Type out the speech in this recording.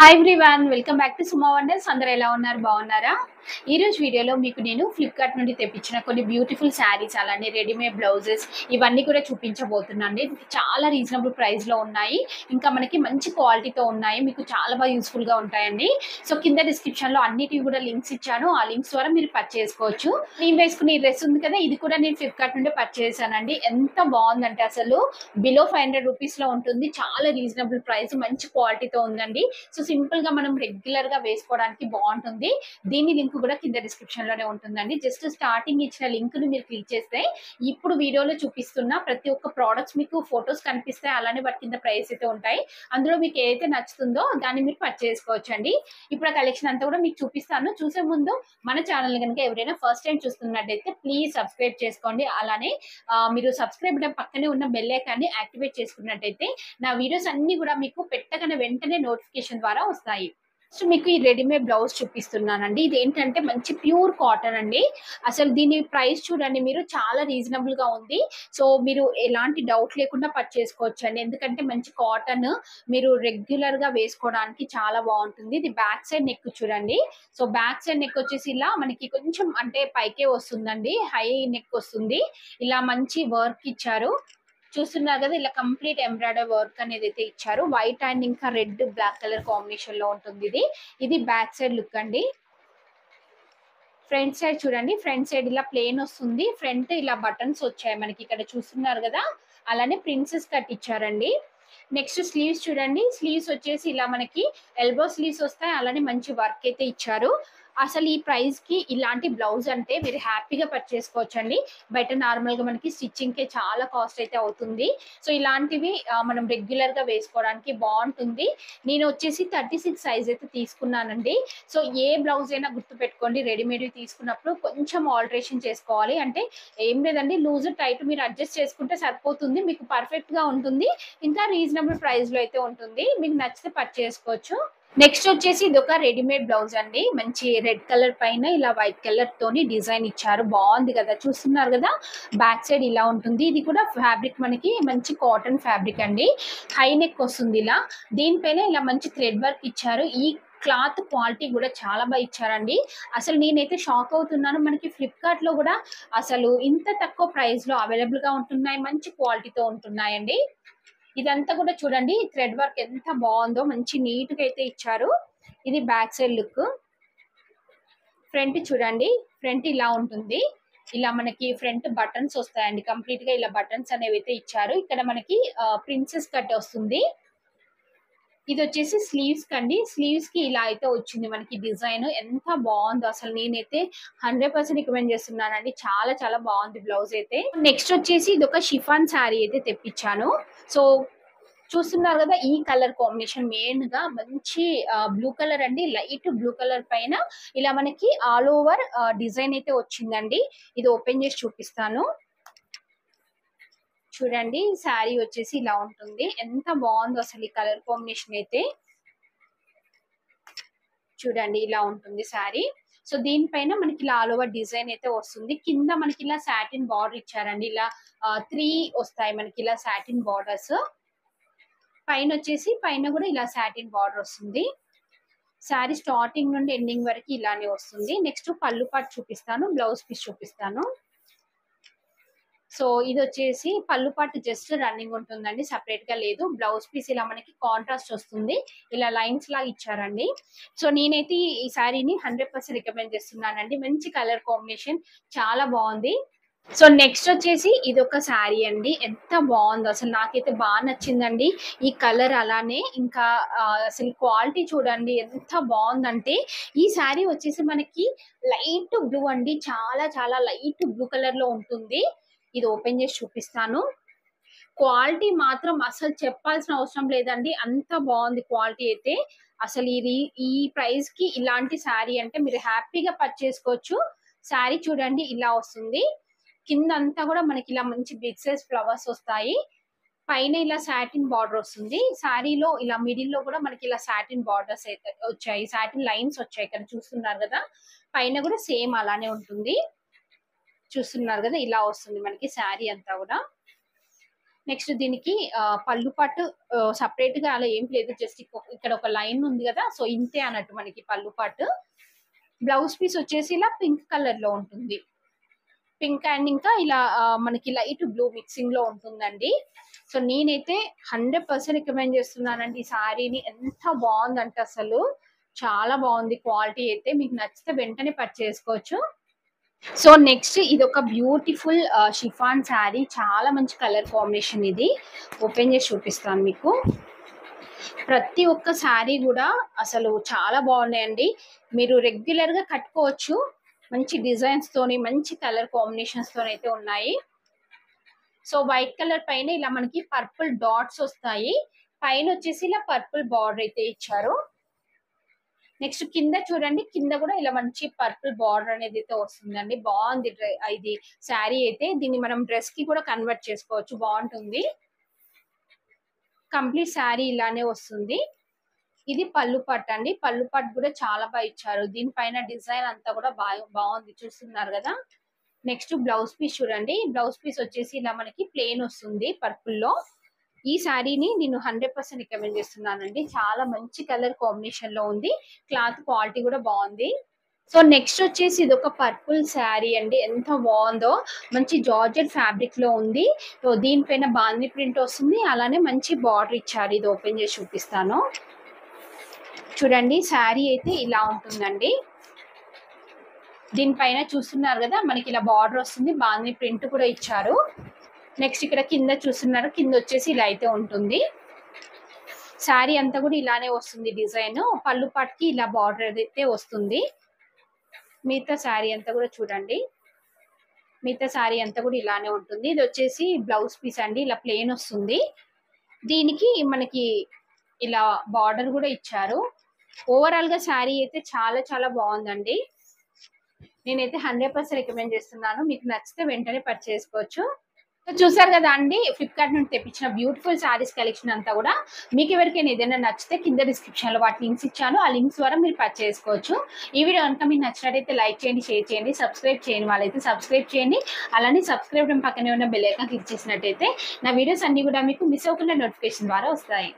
Hi everyone, welcome back to Suma wonders. అందరూ ఎలా ఉన్నారు? బాగున్నారా? ఈ రోజు వీడియోలో మీకు నేను ఫ్లిప్కార్ట్ నుండి తెప్పించిన కొన్ని బ్యూటిఫుల్ శారీస్, అలానే రెడీమేడ్ బ్లౌజెస్ ఇవన్నీ కూడా చూపించబోతున్నాండి. చాలా రీజనబుల్ ప్రైస్ లో ఉన్నాయి, ఇంకా మనకి మంచి క్వాలిటీతో ఉన్నాయి. మీకు చాలా బాగా యూస్ఫుల్ గా ఉంటాయండి. సో కింద డిస్క్రిప్షన్ లో అన్నిటివి కూడా లింక్స్ ఇచ్చాను. ఆ లింక్స్ ద్వారా మీరు పర్చేస్ చేసుకోవచ్చు. నేను వేసుకునే డ్రెస్ ఉంది కదా, ఇది కూడా నేను ఫ్లిప్కార్ట్ నుండి పర్చేస్ చేశానండి. ఎంత బాగుందంటే అసలు బిలో 500 రూపీస్ లో ఉంటుంది. చాలా రీజనబుల్ ప్రైస్, మంచి క్వాలిటీతో ఉందండి. సో సింపుల్ గా మనం రెగ్యులర్ గా వేసుకోవడానికి బాగుంటుంది. దీని లింక్ కూడా కింద డిస్క్రిప్షన్ లోనే ఉంటుందండి. జస్ట్ స్టార్టింగ్ ఇచ్చిన లింక్ ని మీరు క్లిక్ చేస్తే ఇప్పుడు వీడియోలో చూపిస్తున్న ప్రతి ఒక్క ప్రోడక్ట్స్ మీకు ఫొటోస్ కనిపిస్తాయి, అలానే వాటి కింద ప్రైస్ అయితే ఉంటాయి. అందులో మీకు ఏదైతే నచ్చుతుందో దాన్ని మీరు పర్చేస్ చేసుకోవచ్చు అండి. ఇప్పుడు ఆ కలెక్షన్ అంతా కూడా మీకు చూపిస్తాను. చూసే ముందు మన ఛానల్ కనుక ఎవరైనా ఫస్ట్ టైం చూస్తున్నట్టయితే ప్లీజ్ సబ్స్క్రైబ్ చేసుకోండి. అలానే మీరు సబ్స్క్రైబ్ బటన్ పక్కనే ఉన్న బెల్ ఐకాన్ ని యాక్టివేట్ చేసుకున్నట్టయితే నా వీడియోస్ అన్ని కూడా మీకు పెట్టగానే వెంటనే నోటిఫికేషన్ ద్వారా వస్తాయి. సో మీకు ఈ రెడీమేడ్ బ్లౌజ్ చూపిస్తున్నానండి. ఇది ఏంటంటే మంచి ప్యూర్ కాటన్ అండి. అసలు దీని ప్రైస్ చూడండి, మీరు చాలా రీజనబుల్ గా ఉంది. సో మీరు ఎలాంటి డౌట్ లేకుండా పర్చేస్ చేసుకోవచ్చు అండి. ఎందుకంటే మంచి కాటన్, మీరు రెగ్యులర్ గా వేసుకోవడానికి చాలా బాగుంటుంది. ఇది బ్యాక్ సైడ్ నెక్ చూడండి. సో బ్యాక్ సైడ్ నెక్ వచ్చేసి ఇలా మనకి కొంచెం అంటే పైకే వస్తుందండి, హై నెక్ వస్తుంది. ఇలా మంచి వర్క్ ఇచ్చారు. చూస్తున్నారు కదా, ఇలా కంప్లీట్ ఎంబ్రాయిడరీ వర్క్ అనేది అయితే ఇచ్చారు. వైట్ అండ్ ఇంకా రెడ్ బ్లాక్ కలర్ కాంబినేషన్ లో ఉంటుంది ఇది బ్యాక్ సైడ్ లుక్ అండి. ఫ్రంట్ సైడ్ చూడండి, ఫ్రంట్ సైడ్ ఇలా ప్లేన్ వస్తుంది. ఫ్రంట్ ఇలా బటన్స్ వచ్చాయి మనకి, ఇక్కడ చూస్తున్నారు కదా. అలానే ప్రిన్సెస్ కట్ ఇచ్చారండి. నెక్స్ట్ స్లీవ్స్ చూడండి, స్లీవ్స్ వచ్చేసి ఇలా మనకి ఎల్బో స్లీవ్స్ వస్తాయి. అలానే మంచి వర్క్ అయితే ఇచ్చారు. అసలు ఈ ప్రైస్ కి ఇలాంటి బ్లౌజ్ అంటే మీరు హ్యాపీగా పర్చేస్ చేసుకోవచ్చు అండి. బయట నార్మల్ గా మనకి స్టిచ్చింగ్ కి చాలా కాస్ట్ అయితే అవుతుంది. సో ఇలాంటివి మనం రెగ్యులర్ గా వేసుకోవడానికి బాగుంటుంది. నేను వచ్చేసి 36 సైజ్ అయితే తీసుకున్నానండి. సో ఏ బ్లౌజ్ అయినా గుర్తు పెట్టుకోండి, రెడీమేడ్ తీసుకున్నప్పుడు కొంచెం ఆల్టరేషన్ చేసుకోవాలి. అంటే ఏం లేదండి, లూజ్ టైట్ మీరు అడ్జస్ట్ చేసుకుంటే సరిపోతుంది. మీకు పర్ఫెక్ట్ గా ఉంటుంది, ఇంకా రీజనబుల్ ప్రైస్ లో అయితే ఉంటుంది. మీకు నచ్చితే పర్చేస్ చేసుకోవచ్చు. నెక్స్ట్ వచ్చేసి ఇది ఒక రెడీమేడ్ బ్లౌజ్ అండి. మంచి రెడ్ కలర్ పైన ఇలా వైట్ కలర్ తోని డిజైన్ ఇచ్చారు. బాగుంది కదా, చూస్తున్నారు కదా. బ్యాక్ సైడ్ ఇలా ఉంటుంది. ఇది కూడా ఫ్యాబ్రిక్ మనకి మంచి కాటన్ ఫ్యాబ్రిక్ అండి. హై నెక్ వస్తుంది ఇలా. దీనిపైన ఇలా మంచి థ్రెడ్ వర్క్ ఇచ్చారు. ఈ క్లాత్ క్వాలిటీ కూడా చాలా బాగా ఇచ్చారండి. అసలు నేనైతే షాక్ అవుతున్నాను. మనకి ఫ్లిప్కార్ట్ లో కూడా అసలు ఇంత తక్కువ ప్రైస్ లో అవైలబుల్ గా ఉంటున్నాయి, మంచి క్వాలిటీతో ఉంటున్నాయండి. ఇదంతా కూడా చూడండి, థ్రెడ్ వర్క్ ఎంత బాగుందో, మంచి నీట్ గా అయితే ఇచ్చారు. ఇది బ్యాక్ సైడ్ లుక్. ఫ్రంట్ చూడండి, ఫ్రంట్ ఇలా ఉంటుంది. ఇలా మనకి ఫ్రంట్ బటన్స్ వస్తాయండి. కంప్లీట్ గా ఇలా బటన్స్ అనేవి అయితే ఇచ్చారు. ఇక్కడ మనకి ప్రిన్సెస్ కట్ వస్తుంది. ఇది వచ్చేసి స్లీవ్స్ కండి. స్లీవ్స్ కి ఇలా అయితే వచ్చింది మనకి డిజైన్. ఎంత బాగుందో అసలు, నేనైతే 100% రికమెండ్ చేస్తున్నానండి. చాలా చాలా బాగుంది బ్లౌజ్ అయితే. నెక్స్ట్ వచ్చేసి ఇది ఒక షిఫాన్ శారీ అయితే తెప్పించాను. సో చూస్తున్నారు కదా, ఈ కలర్ కాంబినేషన్ మెయిన్ గా మంచి బ్లూ కలర్ అండి. లైట్ బ్లూ కలర్ పైన ఇలా మనకి ఆల్ ఓవర్ డిజైన్ అయితే వచ్చిందండి. ఇది ఓపెన్ చేసి చూపిస్తాను. చూడండి, శారీ వచ్చేసి ఇలా ఉంటుంది. ఎంత బాగుందో అసలు ఈ కలర్ కాంబినేషన్ అయితే. చూడండి, ఇలా ఉంటుంది శారీ. సో దీనిపైన మనకి ఇలా ఆల్ ఓవర్ డిజైన్ అయితే వస్తుంది. కింద మనకి ఇలా సాటిన్ బార్డర్ ఇచ్చారండి. ఇలా 3 వస్తాయి మనకి ఇలా సాటిన్ బార్డర్స్. పైన వచ్చేసి పైన కూడా ఇలా సాటిన్ బార్డర్ వస్తుంది. శారీ స్టార్టింగ్ నుండి ఎండింగ్ వరకు ఇలానే వస్తుంది. నెక్స్ట్ పళ్ళు పాటు చూపిస్తాను, బ్లౌజ్ పీస్ చూపిస్తాను. సో ఇది వచ్చేసి పళ్ళు పాటు జస్ట్ రన్నింగ్ ఉంటుందండి, సపరేట్ గా లేదు. బ్లౌజ్ పీస్ ఇలా మనకి కాంట్రాస్ట్ వస్తుంది, ఇలా లైన్స్ లాగా ఇచ్చారండి. సో నేనైతే ఈ శారీని 100% రికమెండ్ చేస్తున్నానండి. మంచి కలర్ కాంబినేషన్, చాలా బాగుంది. సో నెక్స్ట్ వచ్చేసి ఇది ఒక శారీ అండి. ఎంత బాగుందో అసలు, నాకైతే బాగా నచ్చిందండి ఈ కలర్. అలానే ఇంకా అసలు క్వాలిటీ చూడండి ఎంత బాగుందంటే. ఈ శారీ వచ్చేసి మనకి లైట్ బ్లూ అండి, చాలా చాలా లైట్ బ్లూ కలర్ లో ఉంటుంది. ఇది ఓపెన్ చేసి చూపిస్తాను. క్వాలిటీ మాత్రం అసలు చెప్పాల్సిన అవసరం లేదండి, అంత బాగుంది క్వాలిటీ అయితే. అసలు ఇది ఈ ప్రైస్ కి ఇలాంటి శారీ అంటే మీరు హ్యాపీగా పర్చేస్ చేసుకోవచ్చు. శారీ చూడండి ఇలా వస్తుంది. కింద అంతా కూడా మనకి ఇలా మంచి బిగ్ సైజ్ ఫ్లవర్స్ వస్తాయి. పైన ఇలా సాటిన్ బార్డర్ వస్తుంది. శారీలో ఇలా మిడిల్ లో కూడా మనకి ఇలా సాటిన్ బార్డర్స్ అయితే వచ్చాయి, సాటిన్ లైన్స్ వచ్చాయి. ఇక్కడ చూస్తున్నారు కదా, పైన కూడా సేమ్ అలానే ఉంటుంది. చూస్తున్నారు కదా, ఇలా వస్తుంది మనకి శారీ అంతా కూడా. నెక్స్ట్ దీనికి పళ్ళు పాటు సెపరేట్ గా అలా ఏం లేదు, జస్ట్ ఇక్కడ ఒక లైన్ ఉంది కదా, సో ఇంతే అన్నట్టు మనకి పళ్ళు పాటు. బ్లౌజ్ పీస్ వచ్చేసి ఇలా పింక్ కలర్ లో ఉంటుంది. పింక్ అండ్ ఇంకా ఇలా మనకి లైట్ బ్లూ మిక్సింగ్ లో ఉంటుందండి. సో నేనైతే 100% రికమెండ్ చేస్తున్నానండి ఈ శారీని. ఎంత బాగుందంటే అసలు చాలా బాగుంది. క్వాలిటీ అయితే మీకు నచ్చితే వెంటనే పర్చేస్ చేసుకోవచ్చు. సో నెక్స్ట్ ఇది ఒక బ్యూటిఫుల్ షిఫాన్ శారీ, చాలా మంచి కలర్ కాంబినేషన్. ఇది ఓపెన్ చేసి చూపిస్తాను మీకు. ప్రతి ఒక్క శారీ కూడా అసలు చాలా బాగున్నాయండి. మీరు రెగ్యులర్ గా కట్టుకోవచ్చు. మంచి డిజైన్స్ తోని, మంచి కలర్ కాంబినేషన్స్ తోని అయితే ఉన్నాయి. సో వైట్ కలర్ పైన ఇలా మనకి పర్పుల్ డాట్స్ వస్తాయి. పైన వచ్చేసి ఇలా పర్పుల్ బార్డర్ అయితే ఇచ్చారు. నెక్స్ట్ కింద చూడండి, కింద కూడా ఇలా మంచి పర్పుల్ బార్డర్ అనేది అయితే వస్తుందండి. బాగుంది ఇది శారీ అయితే. దీన్ని మనం డ్రెస్ కి కూడా కన్వర్ట్ చేసుకోవచ్చు, బాగుంటుంది. కంప్లీట్ శారీ ఇలానే వస్తుంది. ఇది పళ్ళు పట్టు అండి. పళ్ళు పట్టు కూడా చాలా బాగా ఇచ్చారు. దీనిపైన డిజైన్ అంతా కూడా బాగుంది, చూస్తున్నారు కదా. నెక్స్ట్ బ్లౌజ్ పీస్ చూడండి. బ్లౌజ్ పీస్ వచ్చేసి ఇలా మనకి ప్లెయిన్ వస్తుంది పర్పుల్ లో. ఈ శారీని నేను 100% రికమెండ్ చేస్తున్నానండి. చాలా మంచి కలర్ కాంబినేషన్ లో ఉంది. క్లాత్ క్వాలిటీ కూడా బాగుంది. సో నెక్స్ట్ వచ్చేసి ఇది ఒక పర్పుల్ శారీ అండి. ఎంత బాగుందో, మంచి జార్జెట్ ఫ్యాబ్రిక్ లో ఉంది. సో దీనిపైన బాందీ ప్రింట్ వస్తుంది, అలానే మంచి బార్డర్ ఇచ్చారు. ఇది ఓపెన్ చేసి చూపిస్తాను చూడండి. శారీ అయితే ఇలా ఉంటుందండి. దీనిపైన చూస్తున్నారు కదా, మనకి ఇలా బార్డర్ వస్తుంది, బాందీ ప్రింట్ కూడా ఇచ్చారు. నెక్స్ట్ ఇక్కడ కింద చూస్తున్నారు, కింద వచ్చేసి ఇలా అయితే ఉంటుంది. శారీ అంతా కూడా ఇలానే వస్తుంది డిజైన్. పళ్ళు పట్టుకి ఇలా బార్డర్ అయితే వస్తుంది. మిగతా శారీ అంతా కూడా చూడండి, మిగతా శారీ అంతా కూడా ఇలానే ఉంటుంది. ఇది వచ్చేసి బ్లౌజ్ పీస్ అండి, ఇలా ప్లెయిన్ వస్తుంది. దీనికి మనకి ఇలా బార్డర్ కూడా ఇచ్చారు. ఓవరాల్ గా శారీ అయితే చాలా చాలా బాగుందండి. నేనైతే 100% రికమెండ్ చేస్తున్నాను. మీకు నచ్చితే వెంటనే పర్చేస్ చేసుకోవచ్చు. చూసారు కదా అండి, ఫ్లిప్కార్ట్ నుండి తెప్పించిన బ్యూటిఫుల్ శారీస్ కలెక్షన్ అంతా కూడా. మీకు ఎవరికైనా ఏదైనా నచ్చితే కింద డిస్క్రిప్షన్ లో వాటి లింక్స్ ఇచ్చాను, ఆ లింక్స్ ద్వారా మీరు పర్చేస్ చేసుకోవచ్చు. ఈ వీడియో కనుక మీకు నచ్చినట్టయితే లైక్ చేయండి, షేర్ చేయండి. సబ్స్క్రైబ్ చేయని వాళ్ళైతే సబ్స్క్రైబ్ చేయండి. అలానే సబ్స్క్రైబ్ పక్కనే ఉన్న బెల్ ఐకాన్ క్లిక్ చేసినట్టయితే నా వీడియోస్ అన్ని కూడా మీకు మిస్ అవ్వకుండా నోటిఫికేషన్ ద్వారా వస్తాయి.